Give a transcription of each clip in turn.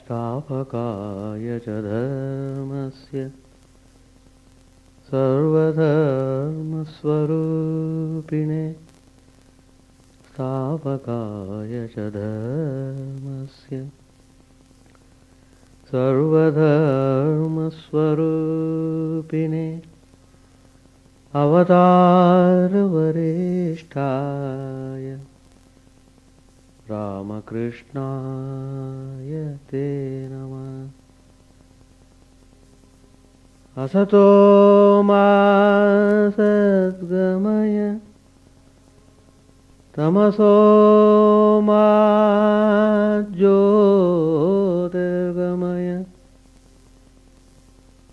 स्थापकाय च धर्मस्य सर्वधर्मस्वरूपिणे स्थापकाय च धर्मस्य सर्वधर्मस्वरूपिणे अवतारवरिष्ठाय रामकृष्णाय ते नमः। असतो मा सद्गमय तमसो मा ज्योतिर्गमय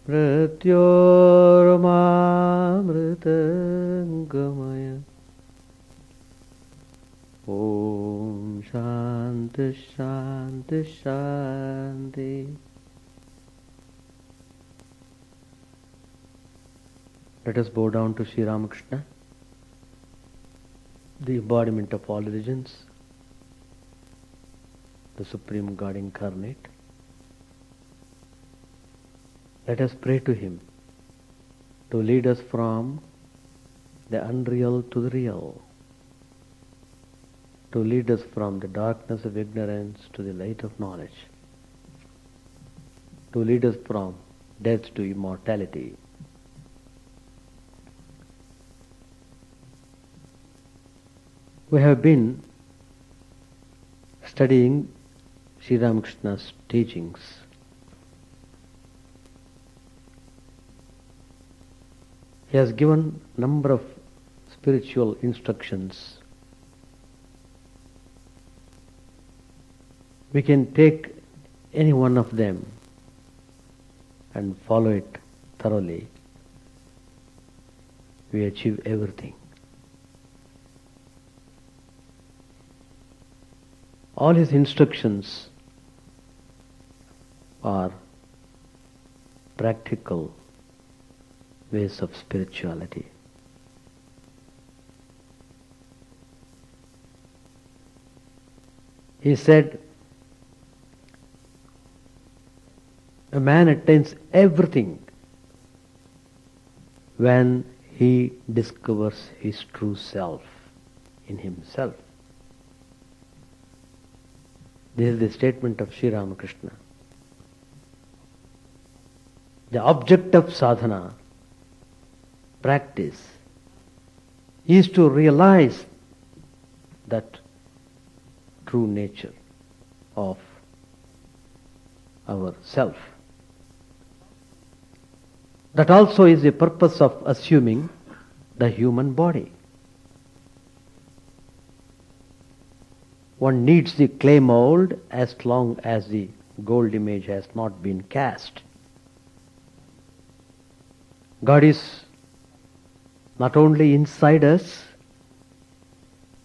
मृत्योर्मामृतंगमय। Om Shanti Shanti Shanti. Let us bow down to Sri Ramakrishna, the embodiment of all religions, the Supreme God incarnate. Let us pray to Him to lead us from the unreal to the real, to lead us from the darkness of ignorance to the light of knowledge, to lead us from death to immortality. We have been studying Sri Ramakrishna's teachings. He has given a number of spiritual instructions. We can take any one of them and follow it thoroughly. We achieve everything. All his instructions are practical ways of spirituality. He said, a man attains everything when he discovers his true self in himself. This is the statement of Sri Ramakrishna. The object of sadhana, practice, is to realize that true nature of our self. That also is the purpose of assuming the human body. One needs the clay mold as long as the gold image has not been cast. God is not only inside us,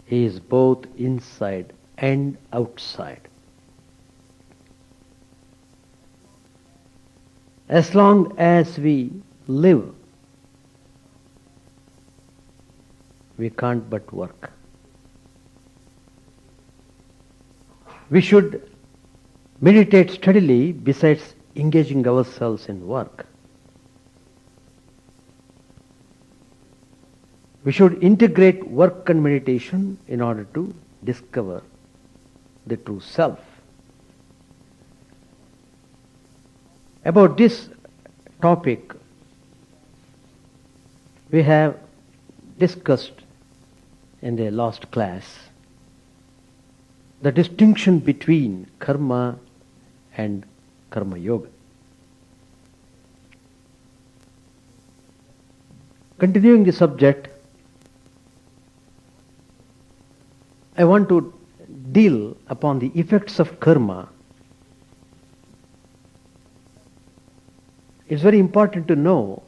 He is both inside and outside. As long as we live, we can't but work. We should meditate steadily besides engaging ourselves in work. We should integrate work and meditation in order to discover the true self. About this topic, we have discussed in the last class the distinction between karma and karma yoga. Continuing the subject, I want to deal upon the effects of karma. It's very important to know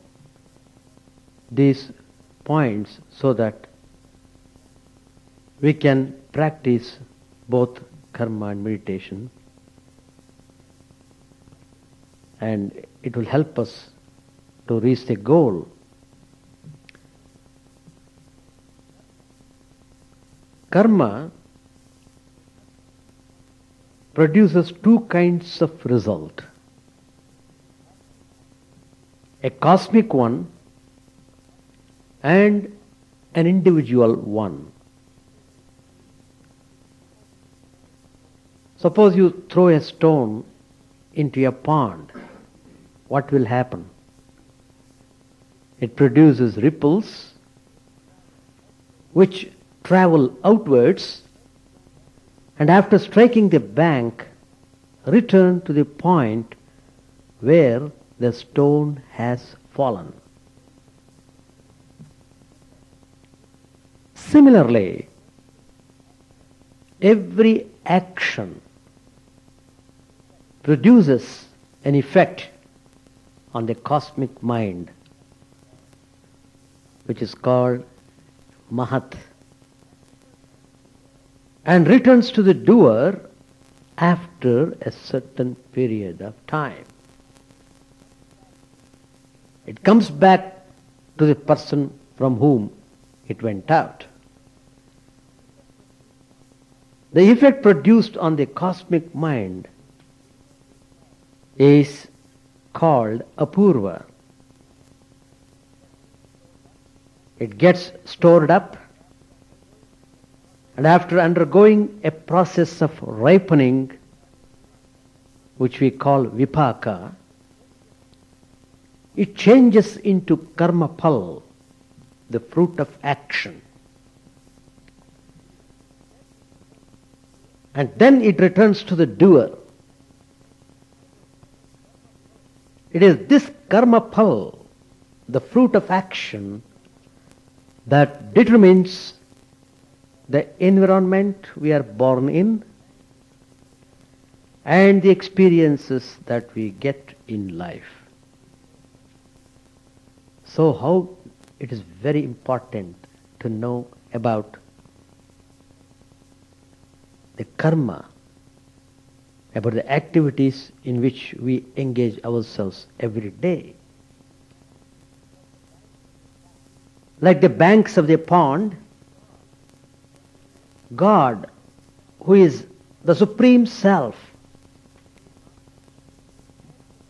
these points so that we can practice both karma and meditation, and it will help us to reach the goal. Karma produces two kinds of result. A cosmic one and an individual one. Suppose you throw a stone into a pond, what will happen? It produces ripples which travel outwards and after striking the bank return to the point where the stone has fallen. Similarly, every action produces an effect on the cosmic mind, which is called Mahat, and returns to the doer after a certain period of time. It comes back to the person from whom it went out. The effect produced on the cosmic mind is called apurva. It gets stored up, and after undergoing a process of ripening, which we call vipaka, it changes into karma phal, the fruit of action. And then it returns to the doer. It is this karma phal, the fruit of action, that determines the environment we are born in and the experiences that we get in life. So how it is very important to know about the karma, about the activities in which we engage ourselves every day. Like the banks of the pond, God, who is the Supreme Self,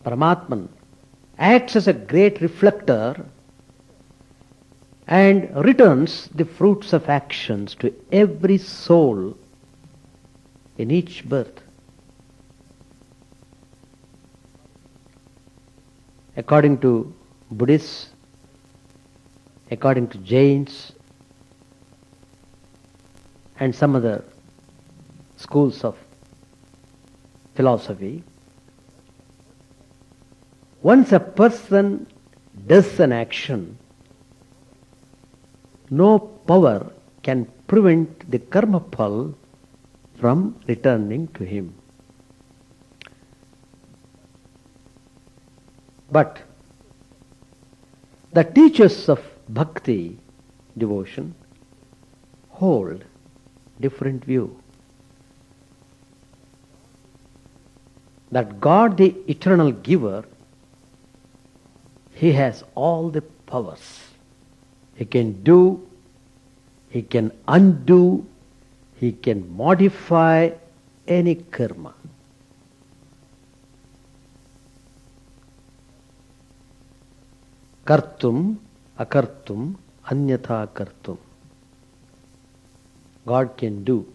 Paramatman, acts as a great reflector and returns the fruits of actions to every soul in each birth. According to Buddhists, according to Jains, and some other schools of philosophy, once a person does an action, no power can prevent the karma phal from returning to him. But the teachers of bhakti, devotion, hold different view. That God, the eternal giver, He has all the powers. He can do, He can undo, He can modify any karma. Kartum, akartum, anyatha kartum. God can do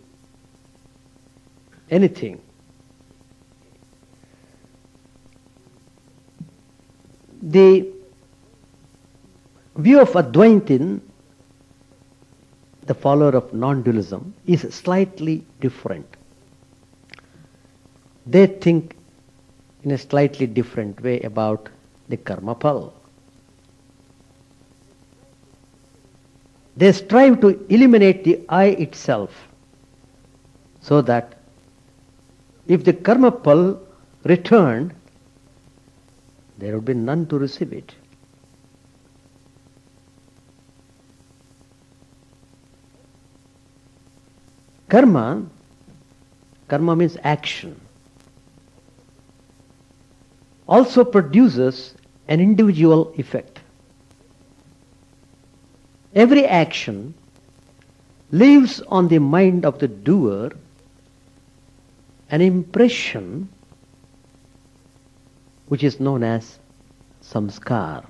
anything. The view of Advaitin, the follower of non-dualism, is slightly different. They think in a slightly different way about the karma phal. They strive to eliminate the I itself, so that if the karma phal returned, there would be none to receive it. Karma means action, also produces an individual effect. Every action leaves on the mind of the doer an impression which is known as samskar.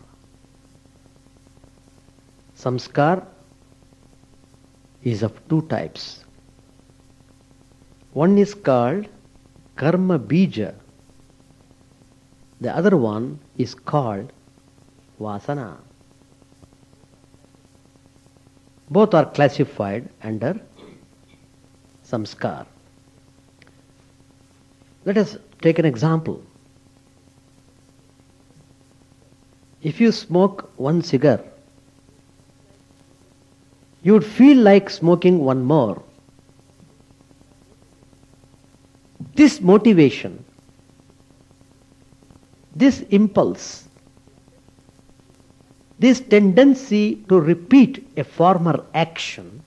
Samskar is of two types. One is called karma bija. The other one is called vasana. Both are classified under samskar. Let us take an example. If you smoke one cigar, you would feel like smoking one more. This motivation, this impulse, this tendency to repeat a former action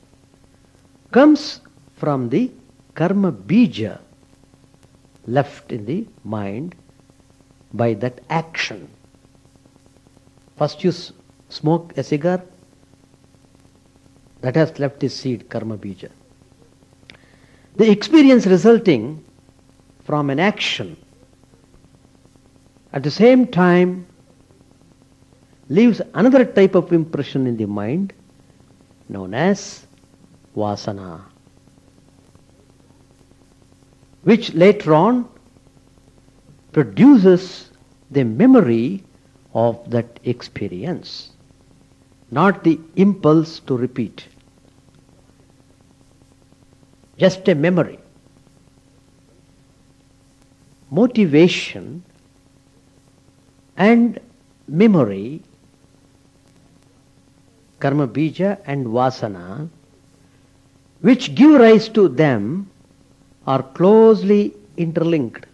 comes from the karma bija left in the mind by that action. First you smoke a cigar, that has left the seed, karma bija. The experience resulting from an action at the same time leaves another type of impression in the mind known as vasana, which later on produces the memory of that experience, not the impulse to repeat. Just a memory. Motivation and memory, karma bija and vasana, which give rise to them, are closely interlinked.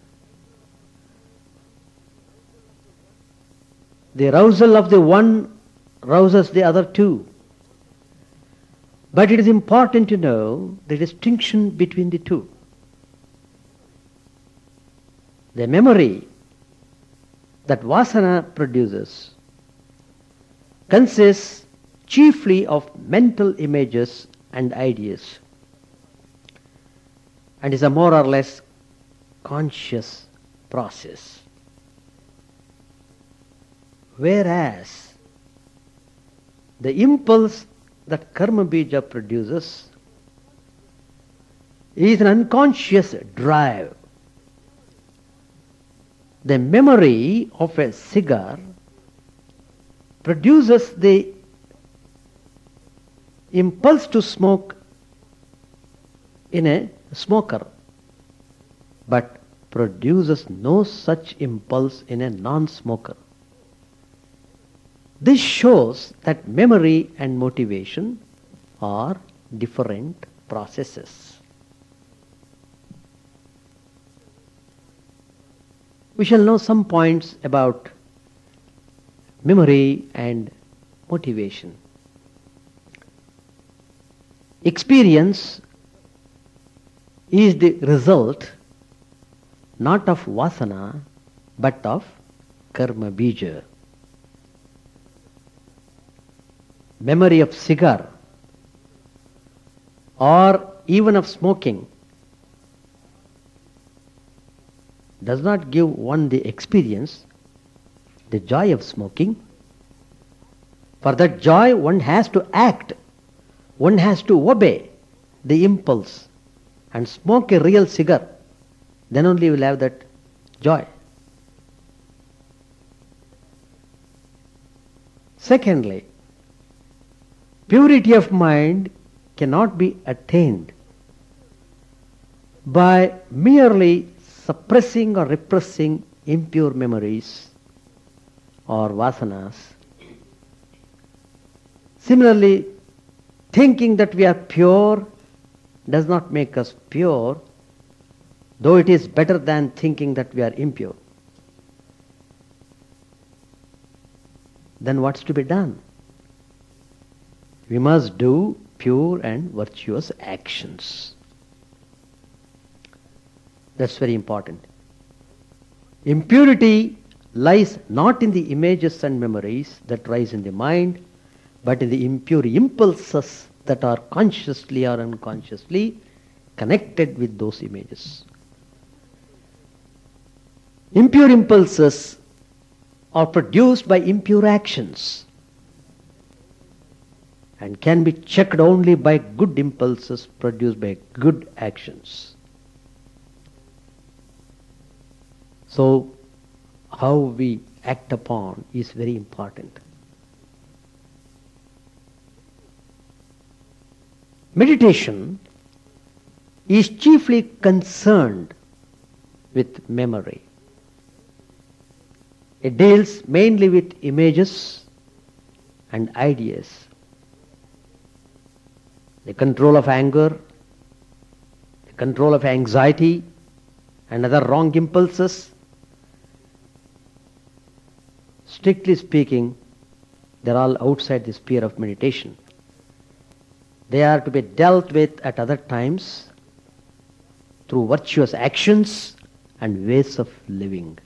The arousal of the one rouses the other two. But it is important to know the distinction between the two. The memory that vasana produces consists chiefly of mental images and ideas, and is a more or less conscious process. Whereas the impulse that karma bija produces is an unconscious drive. The memory of a cigar produces the impulse to smoke in a smoker, but produces no such impulse in a non-smoker. This shows that memory and motivation are different processes. We shall know some points about memory and motivation. Experience is the result not of vasana but of karma bija. Memory of cigar or even of smoking does not give one the experience, the joy of smoking. For that joy one has to act, one has to obey the impulse and smoke a real cigar. Then only you will have that joy. Secondly, purity of mind cannot be attained by merely suppressing or repressing impure memories or vasanas. Similarly, thinking that we are pure does not make us pure, though it is better than thinking that we are impure. Then what's to be done? We must do pure and virtuous actions. That's very important. Impurity lies not in the images and memories that rise in the mind, but in the impure impulses that are consciously or unconsciously connected with those images. Impure impulses are produced by impure actions and can be checked only by good impulses produced by good actions. So, how we act upon is very important. Meditation is chiefly concerned with memory. It deals mainly with images and ideas. The control of anger, the control of anxiety and other wrong impulses. Strictly speaking, they're all outside the sphere of meditation. They are to be dealt with at other times through virtuous actions and ways of living.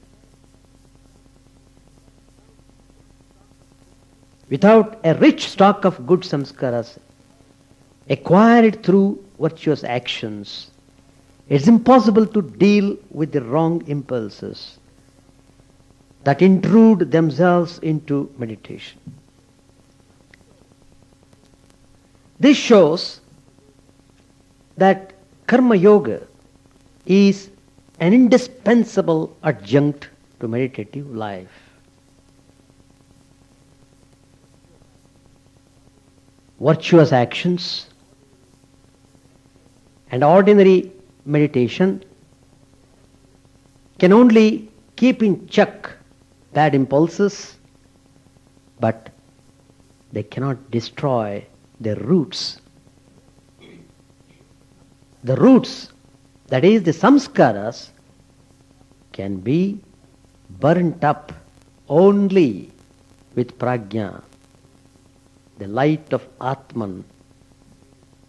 Without a rich stock of good samskaras acquired through virtuous actions, it's impossible to deal with the wrong impulses that intrude themselves into meditation. This shows that karma yoga is an indispensable adjunct to meditative life. Virtuous actions and ordinary meditation can only keep in check bad impulses, but they cannot destroy their roots. The roots, that is the samskaras, can be burnt up only with prajna, the light of Atman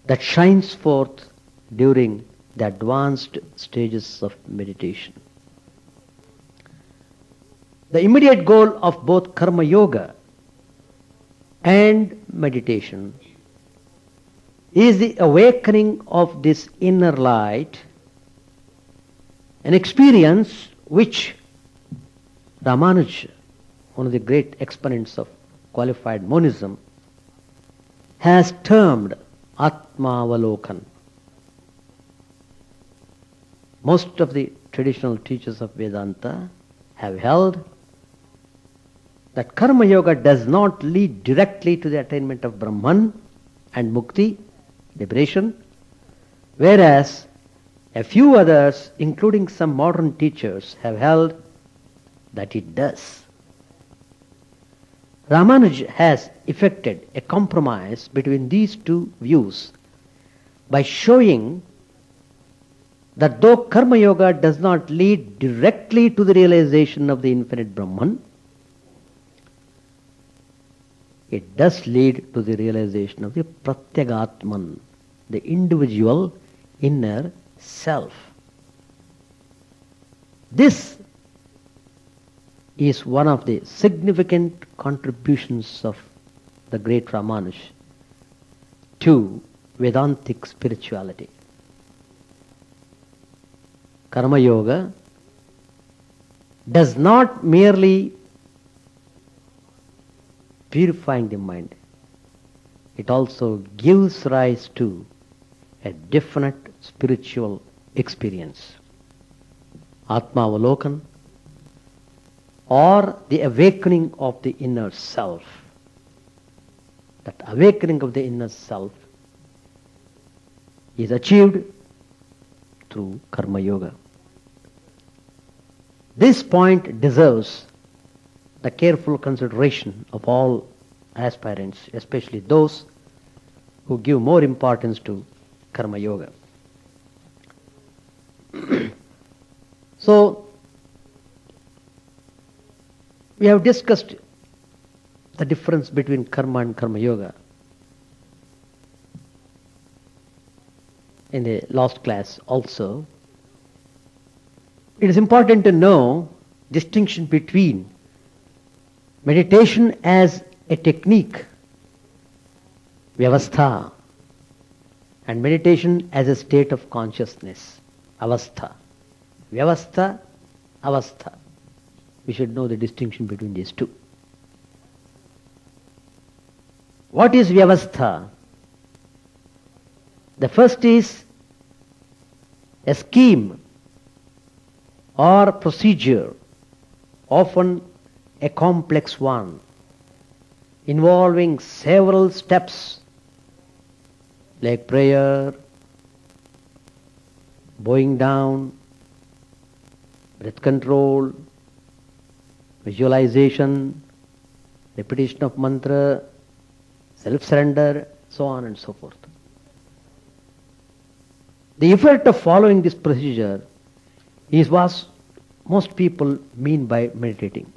that shines forth during the advanced stages of meditation. The immediate goal of both karma yoga and meditation is the awakening of this inner light, an experience which Ramanuja, one of the great exponents of qualified monism, has termed Atmavalokan. Most of the traditional teachers of Vedanta have held that karma yoga does not lead directly to the attainment of Brahman and Mukti, liberation, whereas a few others, including some modern teachers, have held that it does. Ramanuj has effected a compromise between these two views by showing that though karma yoga does not lead directly to the realization of the infinite Brahman, it does lead to the realization of the Pratyagatman, the individual inner self. This is one of the significant contributions of the great Ramanuj to Vedantic spirituality. Karma yoga does not merely purifying the mind, it also gives rise to a definite spiritual experience. Atmavalokan, or the awakening of the inner self. That awakening of the inner self is achieved through karma yoga. This point deserves the careful consideration of all aspirants, especially those who give more importance to karma yoga. So, we have discussed the difference between karma and karma yoga in the last class also. It is important to know distinction between meditation as a technique, vyavastha, and meditation as a state of consciousness, avastha. Vyavastha, avastha. We should know the distinction between these two. What is Vyavastha? The first is a scheme or procedure, often a complex one, involving several steps like prayer, bowing down, breath control, visualization, repetition of mantra, self-surrender, so on and so forth. The effort of following this procedure is what most people mean by meditating.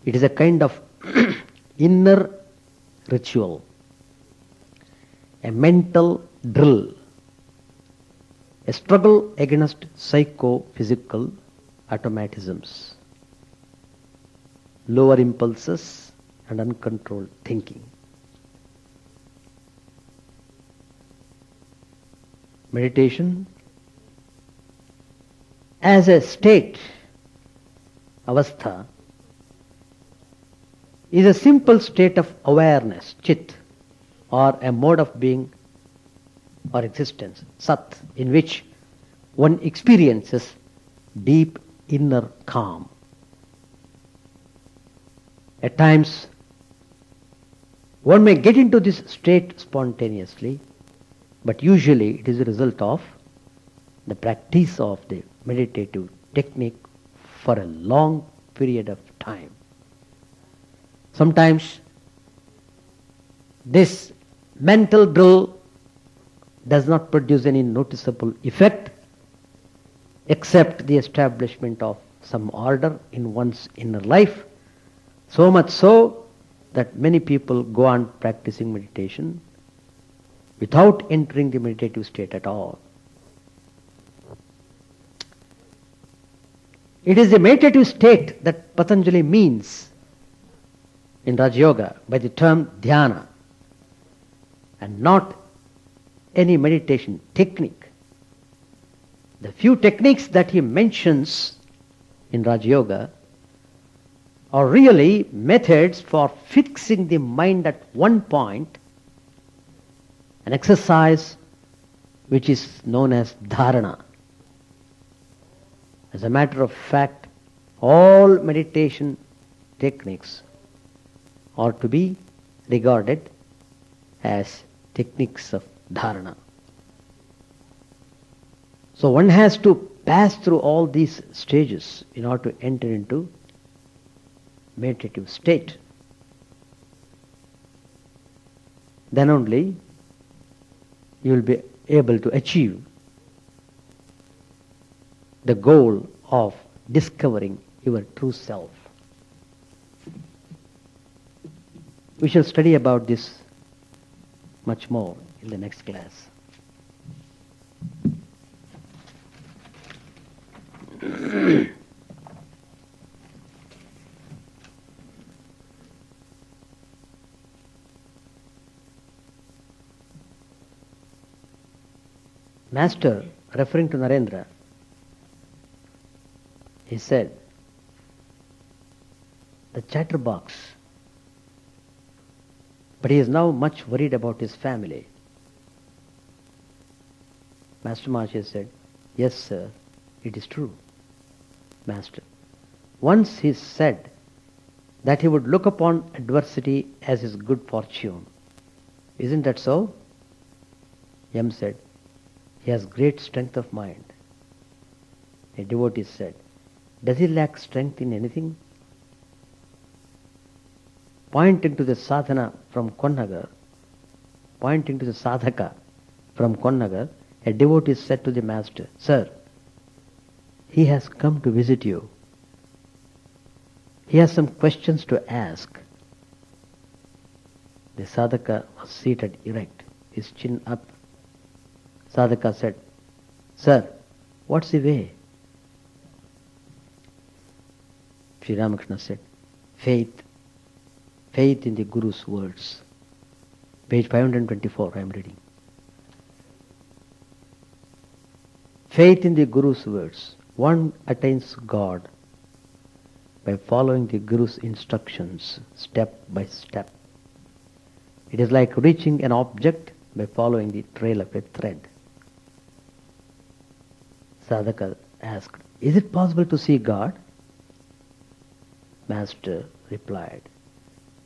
It is a kind of inner ritual, a mental drill, a struggle against psycho-physical automatisms, lower impulses and uncontrolled thinking. Meditation as a state, avastha, is a simple state of awareness, chit, or a mode of being or existence, sat, in which one experiences deep inner calm. At times, one may get into this state spontaneously, but usually it is a result of the practice of the meditative technique for a long period of time. Sometimes this mental drill does not produce any noticeable effect except the establishment of some order in one's inner life, so much so that many people go on practicing meditation without entering the meditative state at all. It is the meditative state that Patanjali means in Raja Yoga by the term dhyana, and not any meditation technique. The few techniques that he mentions in Raja Yoga are really methods for fixing the mind at one point, an exercise which is known as dharana. As a matter of fact, all meditation techniques are to be regarded as techniques of dharana. So one has to pass through all these stages in order to enter into meditative state. Then only you will be able to achieve the goal of discovering your true self. We shall study about this much more in the next class. Master, referring to Narendra, he said, the chatterbox, but he is now much worried about his family. Master Maharaj said, yes sir, it is true. Master, once he said that he would look upon adversity as his good fortune. Isn't that so? Yam said, he has great strength of mind. A devotee said, does he lack strength in anything? Pointing to the sadhana from Konnagar, pointing to the sadhaka from Konnagar, a devotee said to the master, sir, he has come to visit you. He has some questions to ask. The sadhaka was seated erect, his chin up. Sadhaka said, sir, what's the way? Sri Ramakrishna said, faith. Faith in the Guru's words. Page 524, I am reading. Faith in the Guru's words. One attains God by following the Guru's instructions step by step. It is like reaching an object by following the trail of a thread. Sadhaka asked, "Is it possible to see God?" Master replied,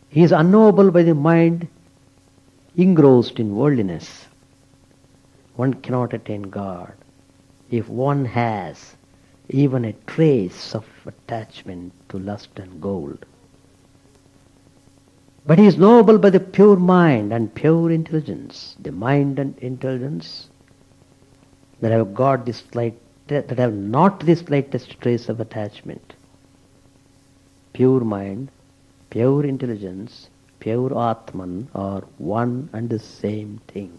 "He is unknowable by the mind engrossed in worldliness. One cannot attain God if one has even a trace of attachment to lust and gold. But he is knowable by the pure mind and pure intelligence. The mind and intelligence that have that have not the slightest trace of attachment. Pure mind, pure intelligence, pure Atman are one and the same thing."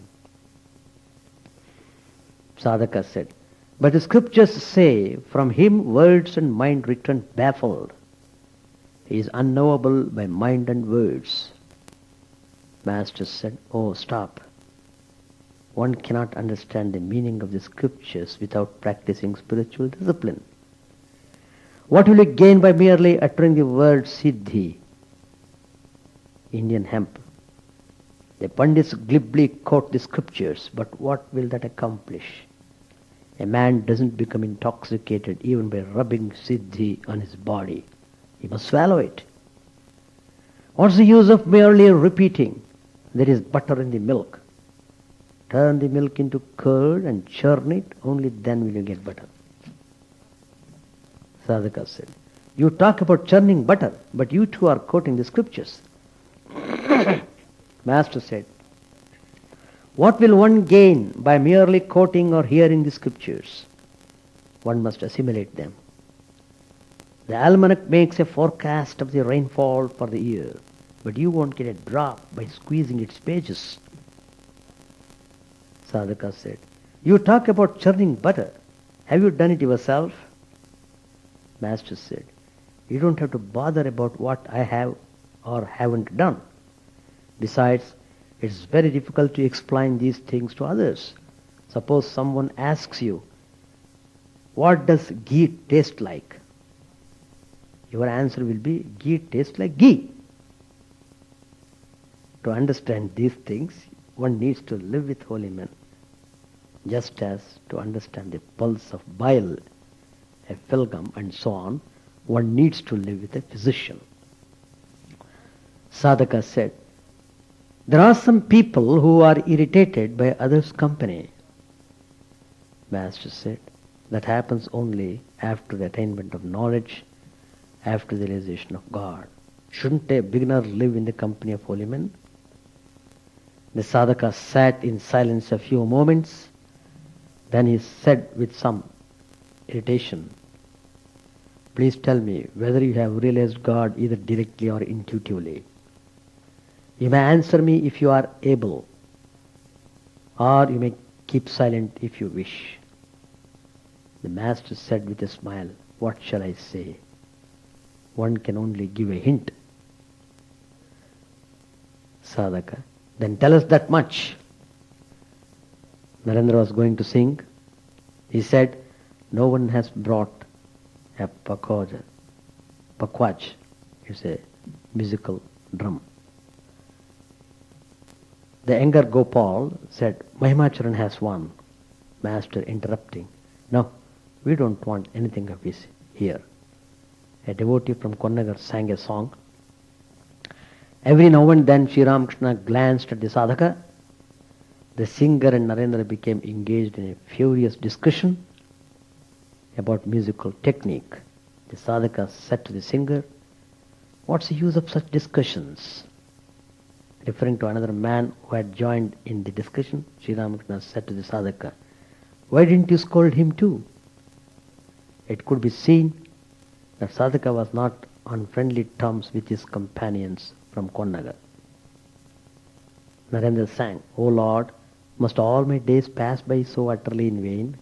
Sadhaka said, "But the scriptures say, from him words and mind return baffled. He is unknowable by mind and words." Master said, "Oh, stop. One cannot understand the meaning of the scriptures without practicing spiritual discipline. What will you gain by merely uttering the word Siddhi, Indian hemp? The Pandits glibly quote the scriptures, but what will that accomplish? A man doesn't become intoxicated even by rubbing Siddhi on his body. He must swallow it. What's the use of merely repeating, 'There is butter in the milk'? Turn the milk into curd and churn it, only then will you get butter." Sadhaka said, "You talk about churning butter, but you too are quoting the scriptures." Master said, "What will one gain by merely quoting or hearing the scriptures? One must assimilate them. The almanac makes a forecast of the rainfall for the year, but you won't get a drop by squeezing its pages." Sadhaka said, "You talk about churning butter. Have you done it yourself?" Master said, "You don't have to bother about what I have or haven't done. Besides, it's very difficult to explain these things to others. Suppose someone asks you, 'What does ghee taste like?' Your answer will be, 'Ghee tastes like ghee.' To understand these things, one needs to live with holy men, just as to understand the pulse of bile, a pilgrim, and so on, one needs to live with a physician." Sadhaka said, "There are some people who are irritated by others' company." Master said, "That happens only after the attainment of knowledge, after the realization of God. Shouldn't a beginner live in the company of holy men?" The sadhaka sat in silence a few moments. Then he said with some irritation, "Please tell me whether you have realized God either directly or intuitively. You may answer me if you are able, or you may keep silent if you wish." The master said with a smile, "What shall I say? One can only give a hint." Sadhaka, "Then tell us that much." Narendra was going to sing. He said, "No one has brought a pakwaj. Pakwaj is a musical drum." The younger Gopal said, "Mahimacharan has one." Master interrupting, "No, we don't want anything of his here." A devotee from Konnagar sang a song. Every now and then Sri Ramakrishna glanced at the sadhaka. The singer and Narendra became engaged in a furious discussion about musical technique. The sadhaka said to the singer, "What's the use of such discussions?" Referring to another man who had joined in the discussion, Sri Ramakrishna said to the sadhaka, "Why didn't you scold him too?" It could be seen that sadhaka was not on friendly terms with his companions from Konnagar. Narendra sang, "O Lord, must all my days pass by so utterly in vain?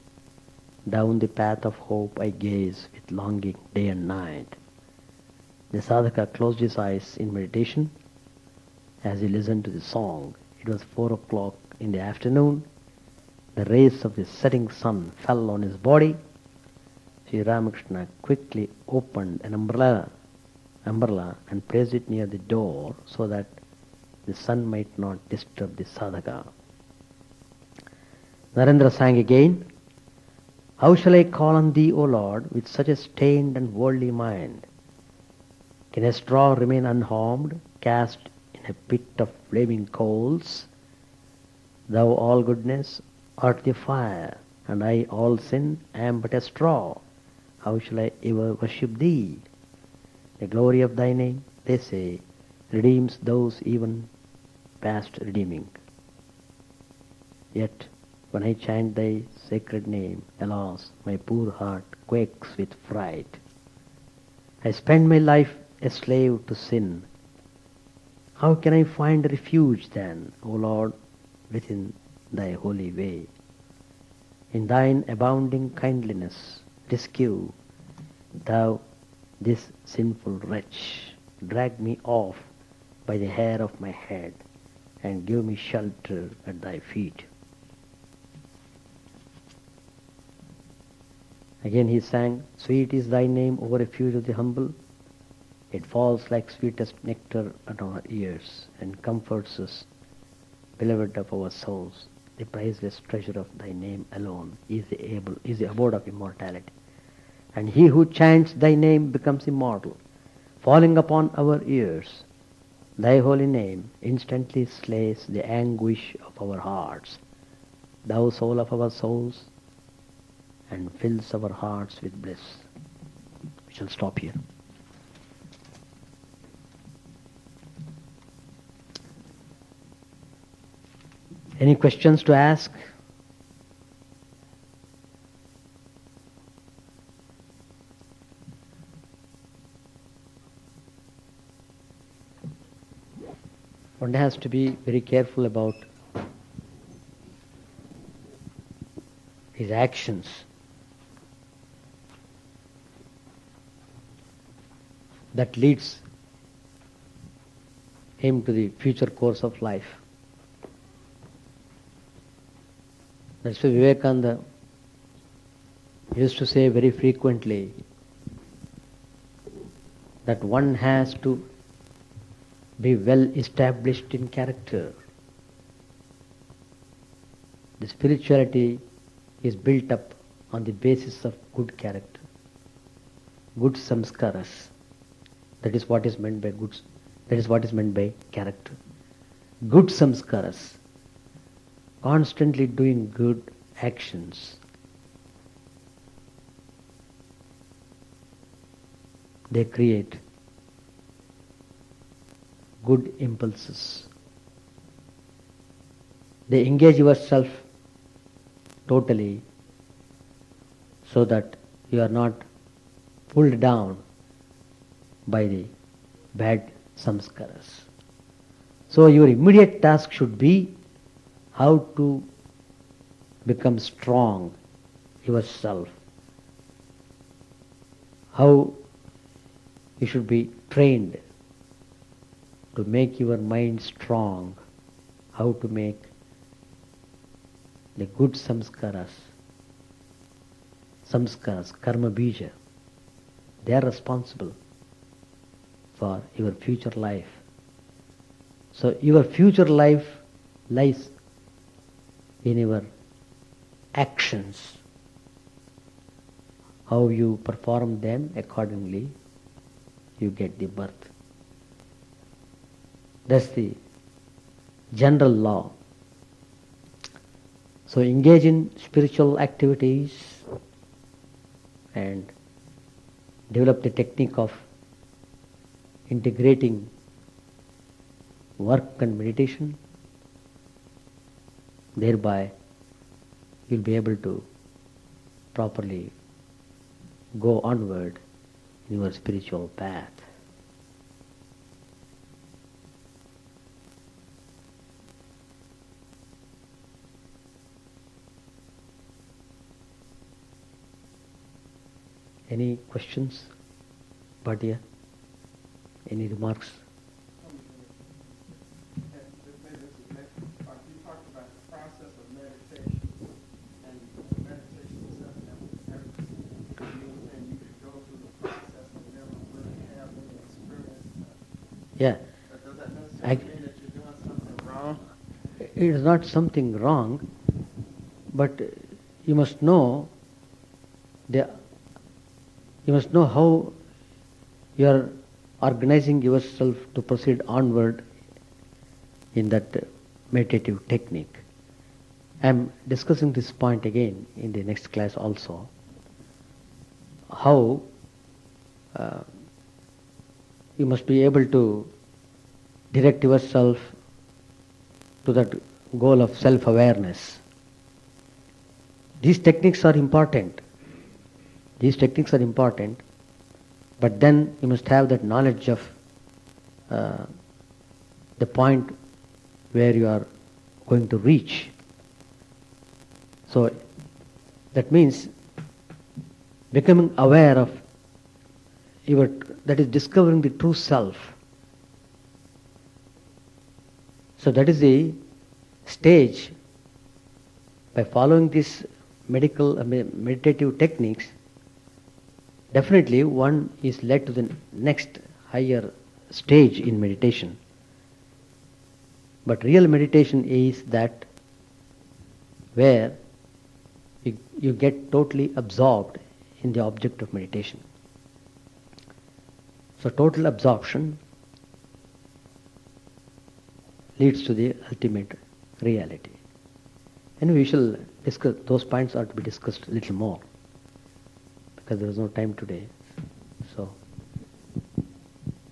Down the path of hope I gaze with longing day and night." The sadhaka closed his eyes in meditation as he listened to the song. It was 4 o'clock in the afternoon. The rays of the setting sun fell on his body. Sri Ramakrishna quickly opened an umbrella and placed it near the door so that the sun might not disturb the sadhaka. Narendra sang again, "How shall I call on thee, O Lord, with such a stained and worldly mind? Can a straw remain unharmed, cast in a pit of flaming coals? Thou all goodness art the fire, and I all sin am but a straw. How shall I ever worship thee? The glory of thy name," they say, "redeems those even past redeeming. Yet when I chant thy sacred name, alas, my poor heart quakes with fright. I spend my life a slave to sin. How can I find refuge then, O Lord, within thy holy way? In thine abounding kindliness, rescue thou this sinful wretch. Drag me off by the hair of my head and give me shelter at thy feet." Again he sang, "Sweet is thy name, O refuge of the humble. It falls like sweetest nectar on our ears and comforts us, beloved of our souls. The priceless treasure of thy name alone is the abode of immortality. And he who chants thy name becomes immortal. Falling upon our ears, thy holy name instantly slays the anguish of our hearts, thou soul of our souls, and fills our hearts with bliss." We shall stop here. Any questions to ask? One has to be very careful about his actions. That leads him to the future course of life. That's why Vivekananda used to say very frequently that one has to be well established in character. The spirituality is built up on the basis of good character, good samskaras. That is what is meant by good. That is what is meant by character. Good samskaras, constantly doing good actions. They create good impulses. They engage yourself totally so that you are not pulled down by the bad samskaras. So your immediate task should be how to become strong yourself, how you should be trained to make your mind strong, how to make the good samskaras, karma bija, they are responsible for your future life. So your future life lies in your actions. How you perform them, accordingly you get the birth. That's the general law. So engage in spiritual activities and develop the technique of integrating work and meditation. Thereby you'll be able to properly go onward in your spiritual path. Any questions, Bhatia? Any remarks? You talked about the process of meditation, and meditation is something that everything means Yeah. But does that necessarily mean that you're doing something wrong? It is not something wrong, but you must know the you must know how you are organizing yourself to proceed onward in that meditative technique. I am discussing this point again in the next class also. How you must be able to direct yourself to that goal of self-awareness. These techniques are important. But then you must have that knowledge of the point where you are going to reach. So that means becoming aware of that is discovering the true self. So that is the stage. By following these meditative techniques, definitely one is led to the next higher stage in meditation. But real meditation is that where you get totally absorbed in the object of meditation. So total absorption leads to the ultimate reality. And we shall discuss, those points are to be discussed a little more, because there is no time today. So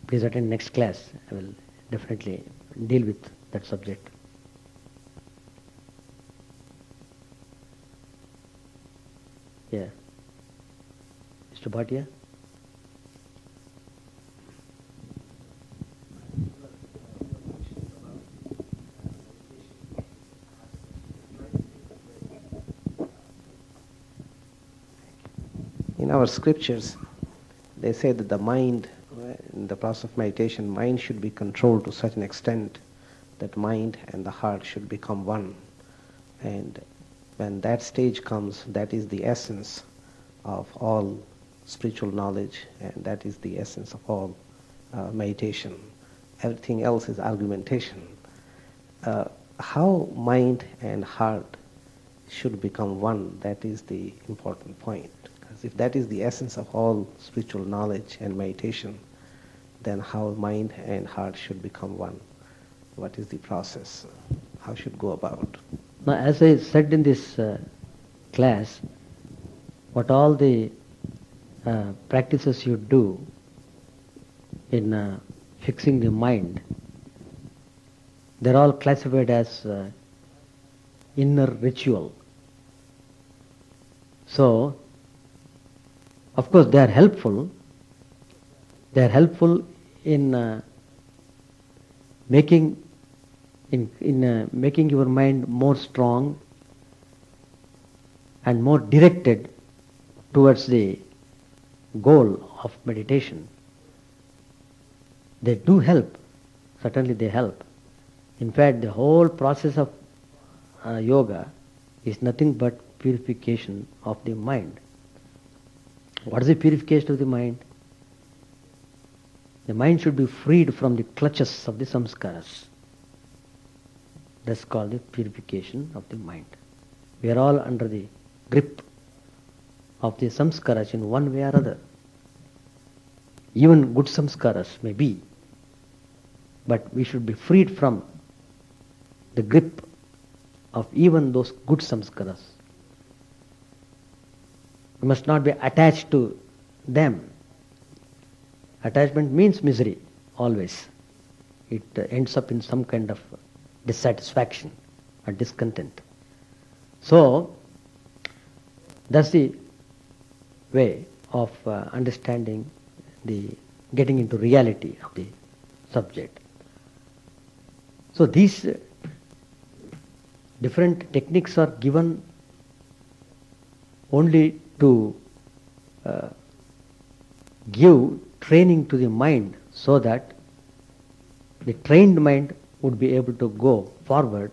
please attend next class. I will definitely deal with that subject. Yeah. Mr. Bhatia? In our scriptures, they say that the mind, in the process of meditation, mind should be controlled to such an extent that mind and the heart should become one. And when that stage comes, that is the essence of all spiritual knowledge, and that is the essence of all meditation. Everything else is argumentation. How mind and heart should become one, that is the important point. Because if that is the essence of all spiritual knowledge and meditation, then how mind and heart should become one? What is the process? How should go about? Now, as I said in this class, what all the practices you do in fixing the mind, they're all classified as inner ritual. So, of course, they are helpful. They are helpful in making making your mind more strong and more directed towards the goal of meditation. They do help. Certainly they help. In fact, the whole process of yoga is nothing but purification of the mind. What is the purification of the mind? The mind should be freed from the clutches of the samskaras. That's called the purification of the mind. We are all under the grip of the samskaras in one way or other. Even good samskaras may be, but we should be freed from the grip of even those good samskaras. We must not be attached to them. Attachment means misery, always. It ends up in some kind of dissatisfaction or discontent. So, that's the way of understanding the getting into reality of the subject. So these different techniques are given only to give training to the mind, so that the trained mind would be able to go forward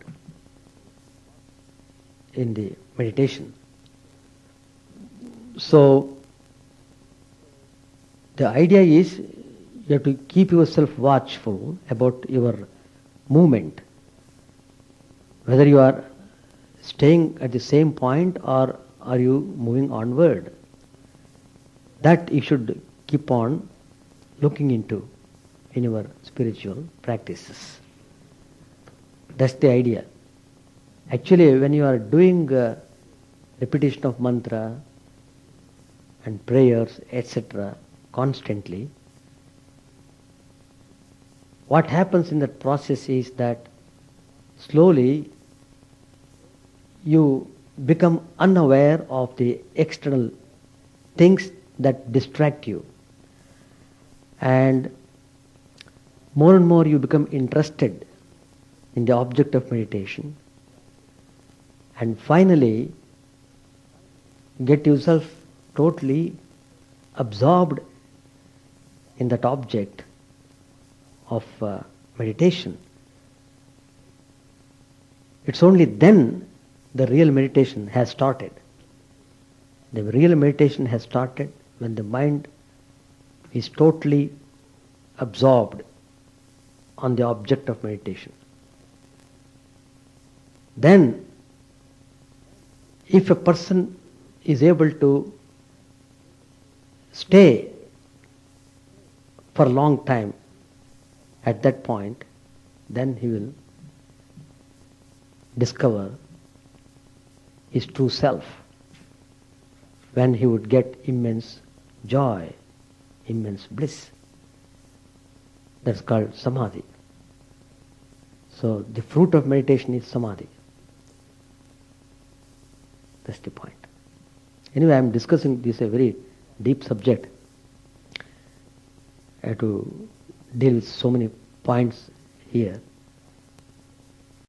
in the meditation. So the idea is you have to keep yourself watchful about your movement. Whether you are staying at the same point or are you moving onward. That you should keep on looking into in your spiritual practices. That's the idea. Actually, when you are doing repetition of mantra and prayers, etc., constantly, what happens in that process is that slowly you become unaware of the external things that distract you. And more you become interested in the object of meditation. And finally, get yourself totally absorbed in that object of meditation. It's only then the real meditation has started. The real meditation has started when the mind is totally absorbed on the object of meditation. Then, if a person is able to stay for a long time at that point, then he will discover his true self, when he would get immense joy, immense bliss. That's called samadhi. So the fruit of meditation is samadhi. That's the point. Anyway, I am discussing this a very deep subject. I have to deal with so many points here.